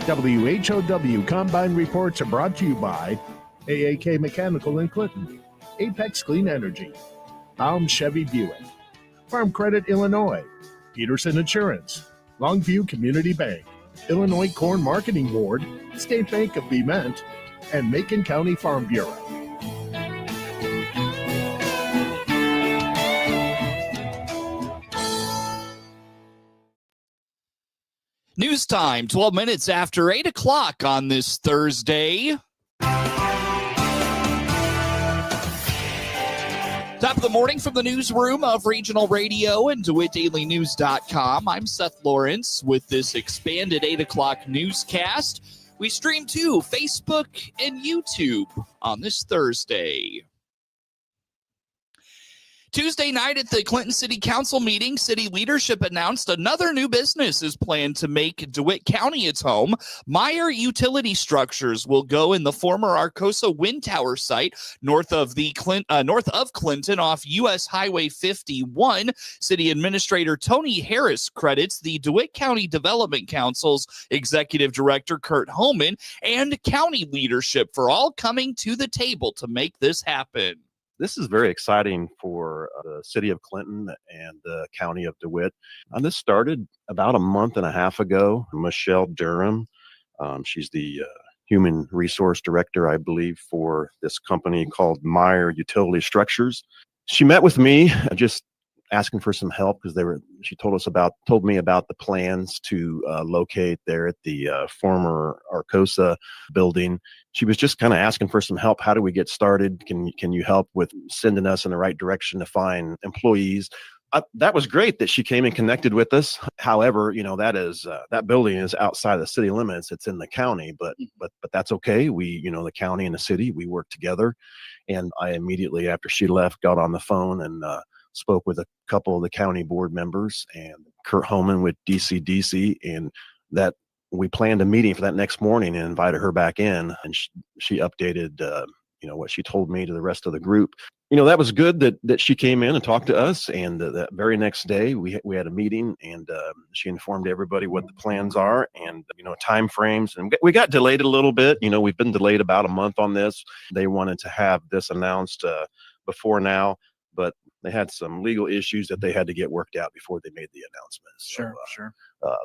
WHOW Combine Reports are brought to you by AAK Mechanical in Clinton, Apex Clean Energy, Baum Chevy Buick, Farm Credit Illinois, Peterson Insurance, Longview Community Bank, Illinois Corn Marketing Board, State Bank of Bement, and Macon County Farm Bureau. News time, 12 minutes after 8 o'clock on this Thursday. Top of the morning from the newsroom of Regional Radio and DeWittDailyNews.com. I'm Seth Lawrence with this expanded 8 o'clock newscast. We stream to Facebook and YouTube on this Thursday. Tuesday night at the Clinton City Council meeting, city leadership announced another new business is planned to make DeWitt County its home. Meyer Utility Structures will go in the former Arcosa Wind Tower site north of Clinton off U.S. Highway 51. City Administrator Tony Harris credits the DeWitt County Development Council's Executive Director Kurt Holman and county leadership for all coming to the table to make this happen. This is very exciting for the city of Clinton and the county of DeWitt. This started about a month and a half ago. Michelle Durham, she's the human resource director, I believe, for this company called Meyer Utility Structures. She met with me just asking for some help because she told me about the plans to locate there at the former Arcosa building. She was just kind of asking for some help. How do we get started? Can you help with sending us in the right direction to find employees? That was great that she came and connected with us. However, that building is outside the city limits. It's in the county, but that's okay. The county and the city, we work together. And I immediately after she left, got on the phone and spoke with a couple of the county board members and Kurt Holman with DCDC, and that we planned a meeting for that next morning and invited her back in. And she updated, what she told me to the rest of the group. That was good that she came in and talked to us. And that very next day we had a meeting, and she informed everybody what the plans are and, time frames. And we got delayed a little bit. We've been delayed about a month on this. They wanted to have this announced before now, but they had some legal issues that they had to get worked out before they made the announcement. Sure.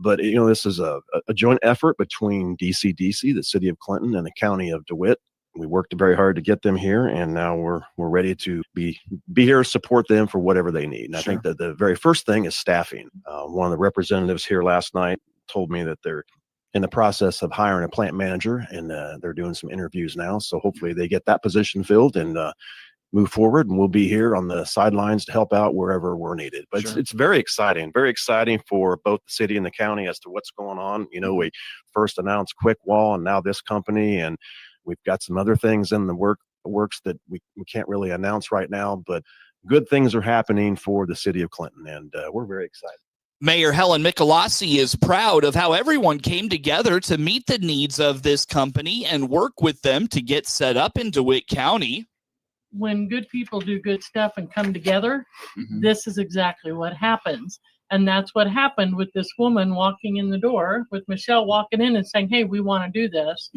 But this is a joint effort between DCDC, the city of Clinton, and the county of DeWitt. We worked very hard to get them here, and now we're ready to be here to support them for whatever they need. And I think that the very first thing is staffing. One of the representatives here last night told me that they're in the process of hiring a plant manager, and they're doing some interviews now. So hopefully they get that position filled and move forward, and we'll be here on the sidelines to help out wherever we're needed. But it's very exciting for both the city and the county as to what's going on. We first announced Quick Wall and now this company, and we've got some other things in the works that we can't really announce right now, but good things are happening for the city of Clinton, and we're very excited. Mayor Helen Michelossi is proud of how everyone came together to meet the needs of this company and work with them to get set up in DeWitt County. When good people do good stuff and come together, this is exactly what happens. And that's what happened with this woman walking in the door, with Michelle walking in and saying, hey, we want to do this.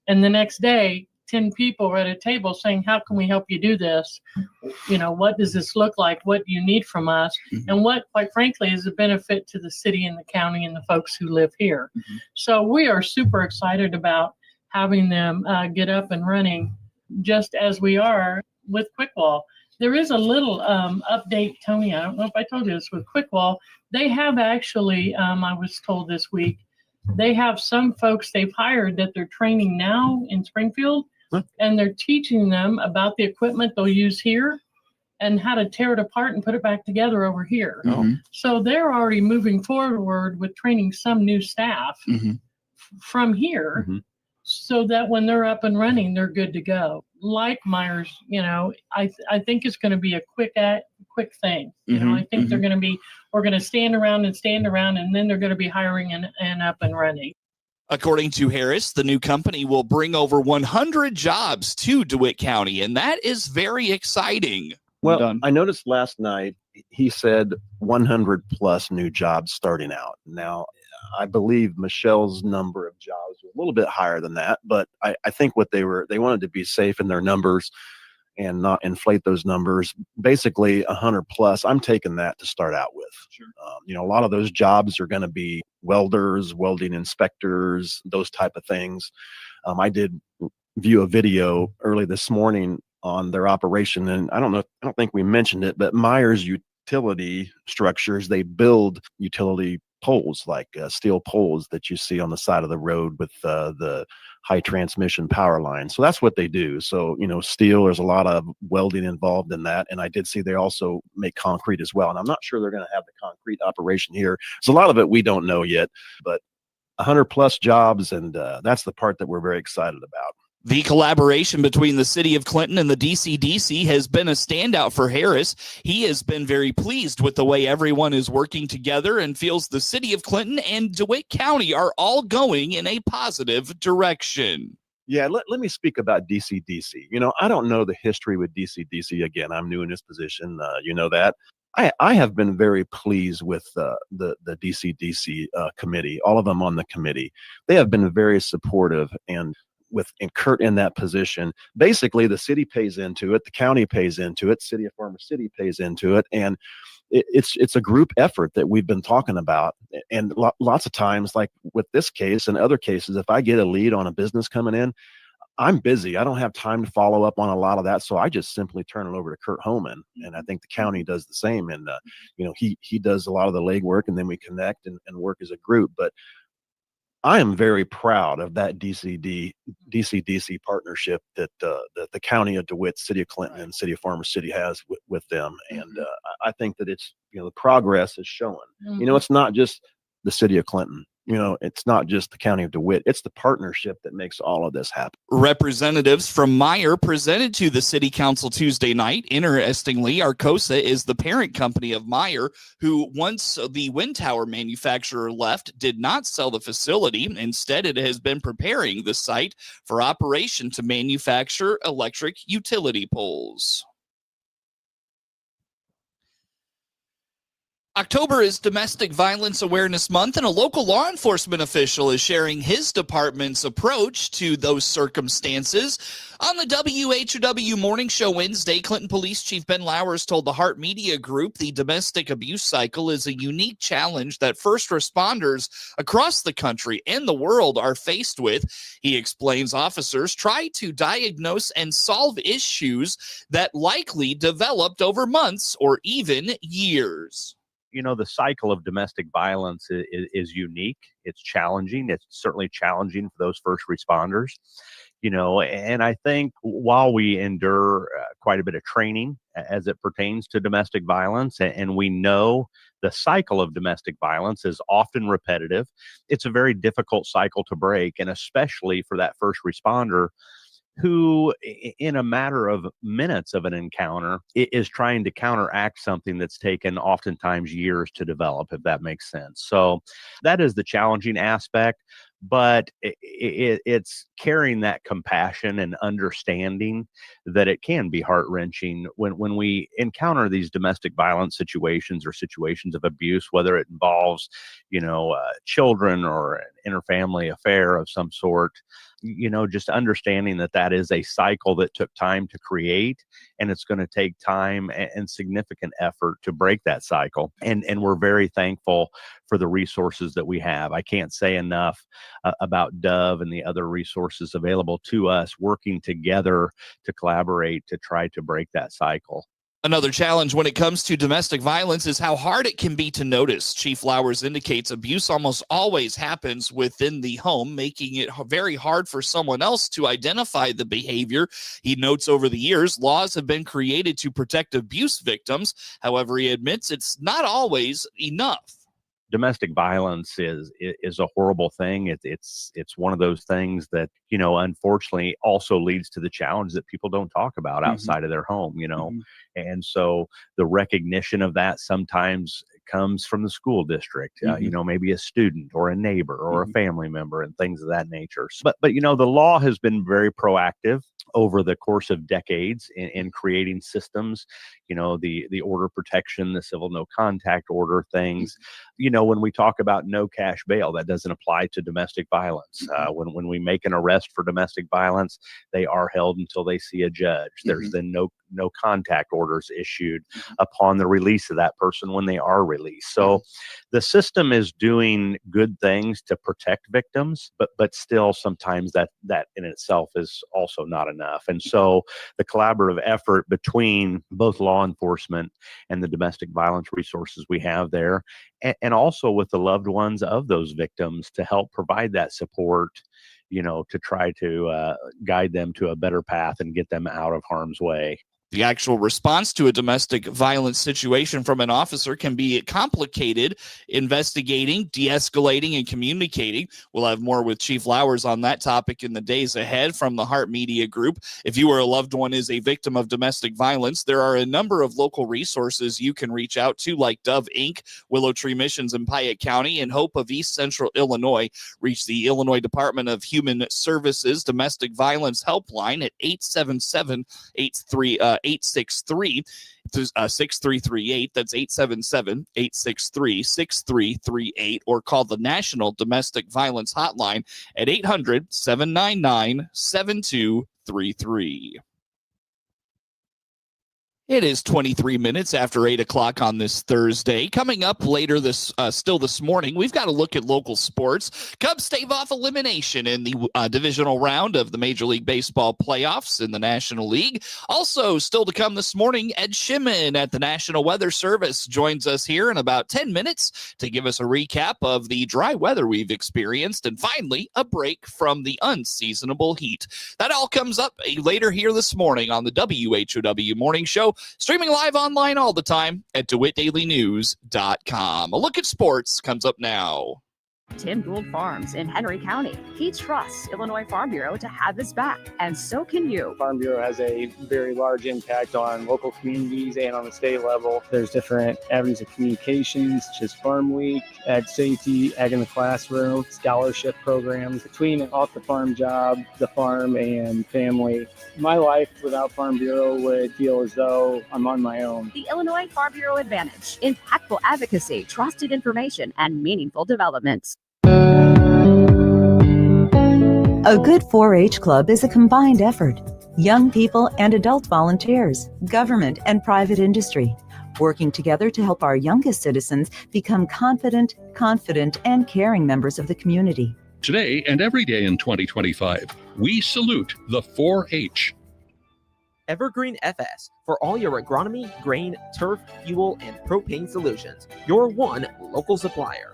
And the next day, 10 people were at a table saying, how can we help you do this? What does this look like? What do you need from us? And what, quite frankly, is a benefit to the city and the county and the folks who live here. So we are super excited about having them get up and running just as we are with Quickwall. There is a little update, Tony. I don't know if I told you this with Quickwall. They have actually, I was told this week, they have some folks they've hired that they're training now in Springfield, and they're teaching them about the equipment they'll use here and how to tear it apart and put it back together over here. So they're already moving forward with training some new staff from here, so that when they're up and running, they're good to go. Like Myers, I think it's going to be a quick thing. I think they're going to we're going to stand around, and then they're going to be hiring and up and running. According to Harris, the new company will bring over 100 jobs to DeWitt County, and that is very exciting. Well, I noticed last night he said 100 plus new jobs starting out. Now, I believe Michelle's number of jobs little bit higher than that, but I think they wanted to be safe in their numbers and not inflate those numbers. Basically 100 plus, I'm taking that to start out with. Sure. A lot of those jobs are going to be welders, welding inspectors, those type of things. I did view a video early this morning on their operation, and I don't think we mentioned it, but Myers Utility Structures, they build utility poles, like steel poles that you see on the side of the road with the high transmission power line. So that's what they do. So, steel, there's a lot of welding involved in that. And I did see they also make concrete as well. And I'm not sure they're going to have the concrete operation here. So a lot of it we don't know yet, but 100 plus jobs. And that's the part that we're very excited about. The collaboration between the city of Clinton and the DCDC has been a standout for Harris. He has been very pleased with the way everyone is working together and feels the city of Clinton and DeWitt County are all going in a positive direction. Yeah, let me speak about DCDC. I don't know the history with DCDC. Again, I'm new in this position. That. I have been very pleased with the DCDC committee, all of them on the committee. They have been very supportive, and Kurt in that position, basically the city pays into it, the county pays into it, City of Farmer City pays into it, and it's a group effort that we've been talking about. And lots of times, like with this case and other cases, if I get a lead on a business coming in, I'm busy. I don't have time to follow up on a lot of that, so I just simply turn it over to Kurt Homan, and I think the county does the same. And he does a lot of the legwork, and then we connect and work as a group. But I am very proud of that DCDC partnership that the county of DeWitt, city of Clinton, and city of Farmer City has with them. And I think that it's, the progress is showing. It's not just the city of Clinton. It's not just the county of DeWitt. It's the partnership that makes all of this happen. Representatives from Meyer presented to the city council Tuesday night. Interestingly, Arcosa is the parent company of Meyer, who once the wind tower manufacturer left, did not sell the facility. Instead, it has been preparing the site for operation to manufacture electric utility poles. October is Domestic Violence Awareness Month, and a local law enforcement official is sharing his department's approach to those circumstances. On the WHOW Morning Show Wednesday, Clinton Police Chief Ben Lowers told the Heart Media Group the domestic abuse cycle is a unique challenge that first responders across the country and the world are faced with. He explains officers try to diagnose and solve issues that likely developed over months or even years. The cycle of domestic violence is unique. It's challenging. It's certainly challenging for those first responders, and I think while we endure quite a bit of training as it pertains to domestic violence, and we know the cycle of domestic violence is often repetitive, it's a very difficult cycle to break, and especially for that first responder who, in a matter of minutes of an encounter, is trying to counteract something that's taken oftentimes years to develop, if that makes sense. So that is the challenging aspect, but it's carrying that compassion and understanding that it can be heart-wrenching when we encounter these domestic violence situations or situations of abuse, whether it involves, children or an interfamily affair of some sort. Just understanding that is a cycle that took time to create, and it's going to take time and significant effort to break that cycle. And we're very thankful for the resources that we have. I can't say enough about Dove and the other resources available to us, working together to collaborate to try to break that cycle. Another challenge when it comes to domestic violence is how hard it can be to notice. Chief Lowers indicates abuse almost always happens within the home, making it very hard for someone else to identify the behavior. He notes over the years, laws have been created to protect abuse victims. However, he admits it's not always enough. Domestic violence is a horrible thing. It's one of those things that, unfortunately also leads to the challenge that people don't talk about outside of their home, And so the recognition of that sometimes comes from the school district, maybe a student or a neighbor or a family member and things of that nature. But the law has been very proactive over the course of decades in creating systems, the order protection, the civil no contact order things. When we talk about no cash bail, that doesn't apply to domestic violence. When we make an arrest for domestic violence, they are held until they see a judge. There's then no contact orders issued upon the release of that person when they are released. So the system is doing good things to protect victims, but still sometimes that in itself is also not enough. And so the collaborative effort between both law enforcement and the domestic violence resources we have there, and also with the loved ones of those victims to help provide that support, to try to guide them to a better path and get them out of harm's way. The actual response to a domestic violence situation from an officer can be complicated. Investigating, de-escalating, and communicating. We'll have more with Chief Lowers on that topic in the days ahead from the Heart Media Group. If you or a loved one is a victim of domestic violence, there are a number of local resources you can reach out to, like Dove Inc., Willow Tree Missions in Piatt County, and Hope of East Central Illinois. Reach the Illinois Department of Human Services Domestic Violence Helpline at 863-6338. That's 877-863-6338, or call the National Domestic Violence Hotline at 800-799-7233. It is 23 minutes after 8 o'clock on this Thursday. Coming up later this morning, we've got a look at local sports. Cubs stave off elimination in the divisional round of the Major League Baseball playoffs in the National League. Also, still to come this morning, Ed Shimon at the National Weather Service joins us here in about 10 minutes to give us a recap of the dry weather we've experienced, and finally, a break from the unseasonable heat. That all comes up later here this morning on the WHOW Morning Show. Streaming live online all the time at DeWittDailyNews.com. A look at sports comes up now. Tim Gould Farms in Henry County. He trusts Illinois Farm Bureau to have his back, and so can you. Farm Bureau has a very large impact on local communities and on the state level. There's different avenues of communications, such as Farm Week, Ag Safety, Ag in the Classroom, scholarship programs. Between off the farm job, the farm, and family, my life without Farm Bureau would feel as though I'm on my own. The Illinois Farm Bureau Advantage. Impactful advocacy, trusted information, and meaningful developments. A good 4-H club is a combined effort. Young people and adult volunteers, government and private industry, working together to help our youngest citizens become confident, and caring members of the community. Today and every day in 2025, we salute the 4-H. Evergreen FS for all your agronomy, grain, turf, fuel, and propane solutions. Your one local supplier.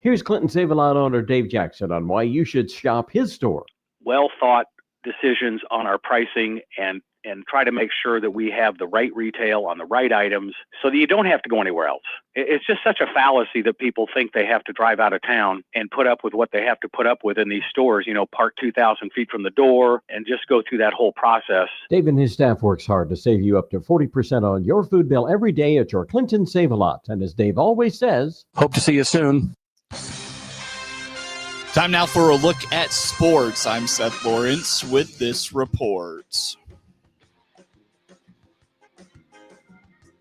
Here's Clinton Save-A-Lot owner Dave Jackson on why you should shop his store. Well-thought decisions on our pricing and try to make sure that we have the right retail on the right items so that you don't have to go anywhere else. It's just such a fallacy that people think they have to drive out of town and put up with what they have to put up with in these stores, park 2,000 feet from the door and just go through that whole process. Dave and his staff works hard to save you up to 40% on your food bill every day at your Clinton Save-A-Lot. And as Dave always says, hope to see you soon. Time now for a look at sports. I'm Seth Lawrence with this report.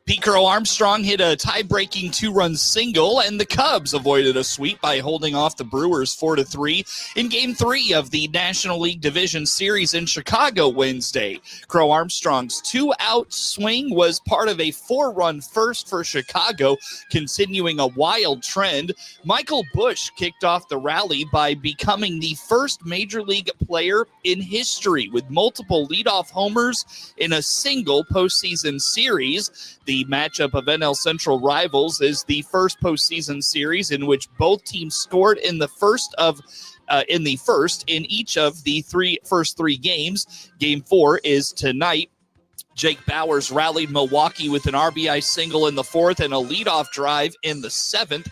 Pete Crow Armstrong hit a tie-breaking 2-run single, and the Cubs avoided a sweep by holding off the Brewers 4-3 in Game 3 of the National League Division Series in Chicago Wednesday. Crow Armstrong's 2-out swing was part of a 4-run first for Chicago, continuing a wild trend. Michael Busch kicked off the rally by becoming the first Major League player in history with multiple leadoff homers in a single postseason series. The matchup of NL Central rivals is the first postseason series in which both teams scored in the first in each of the first three games. Game 4 is tonight. Jake Bauers rallied Milwaukee with an RBI single in the 4th and a leadoff drive in the 7th.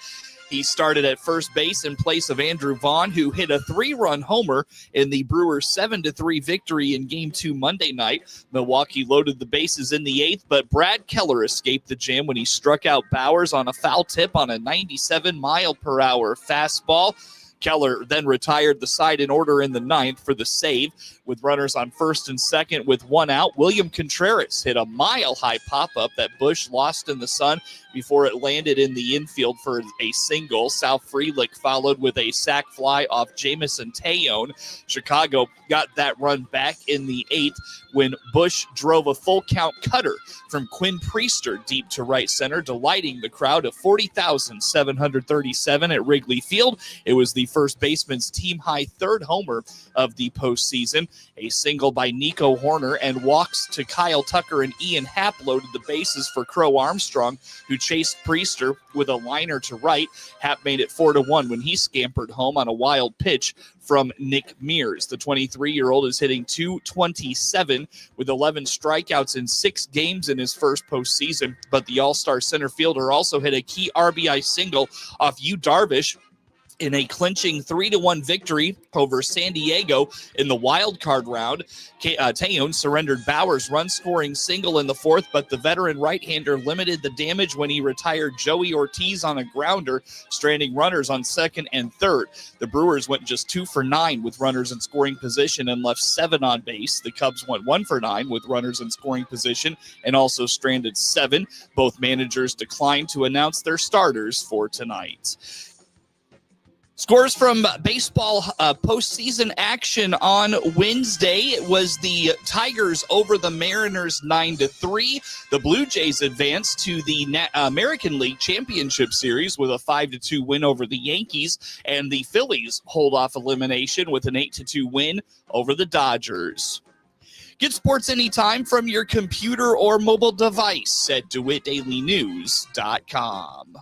He started at first base in place of Andrew Vaughn, who hit a 3-run homer in the Brewers' 7-3 victory in Game 2 Monday night. Milwaukee loaded the bases in the 8th, but Brad Keller escaped the jam when he struck out Bauers on a foul tip on a 97-mile-per-hour fastball. Keller then retired the side in order in the ninth for the save. With runners on first and second with one out, William Contreras hit a mile-high pop-up that Bush lost in the sun before it landed in the infield for a single. Sal Frelick followed with a sac fly off Jamison Tejon. Chicago got that run back in the eighth when Bush drove a full count cutter from Quinn Priester deep to right center, delighting the crowd of 40,737 at Wrigley Field. It was the first baseman's team-high third homer of the postseason. A single by Nico Horner and walks to Kyle Tucker and Ian Happ loaded the bases for Crow Armstrong, who chased Priester with a liner to right. Happ made it 4-1 when he scampered home on a wild pitch from Nick Mears. The 23-year-old is hitting .227 with 11 strikeouts in 6 games in his first postseason, but the all-star center fielder also hit a key RBI single off Yu Darvish in a clinching 3-1 victory over San Diego in the wild card round. Tejon surrendered Bauer's run-scoring single in the fourth, but the veteran right-hander limited the damage when he retired Joey Ortiz on a grounder, stranding runners on second and third. The Brewers went just 2 for 9 with runners in scoring position and left 7 on base. The Cubs went 1 for 9 with runners in scoring position and also stranded 7. Both managers declined to announce their starters for tonight. Scores from baseball postseason action on Wednesday. It was the Tigers over the Mariners 9-3. The Blue Jays advanced to the American League Championship Series with a 5-2 win over the Yankees, and the Phillies hold off elimination with an 8-2 win over the Dodgers. Get sports anytime from your computer or mobile device at DeWittDailyNews.com.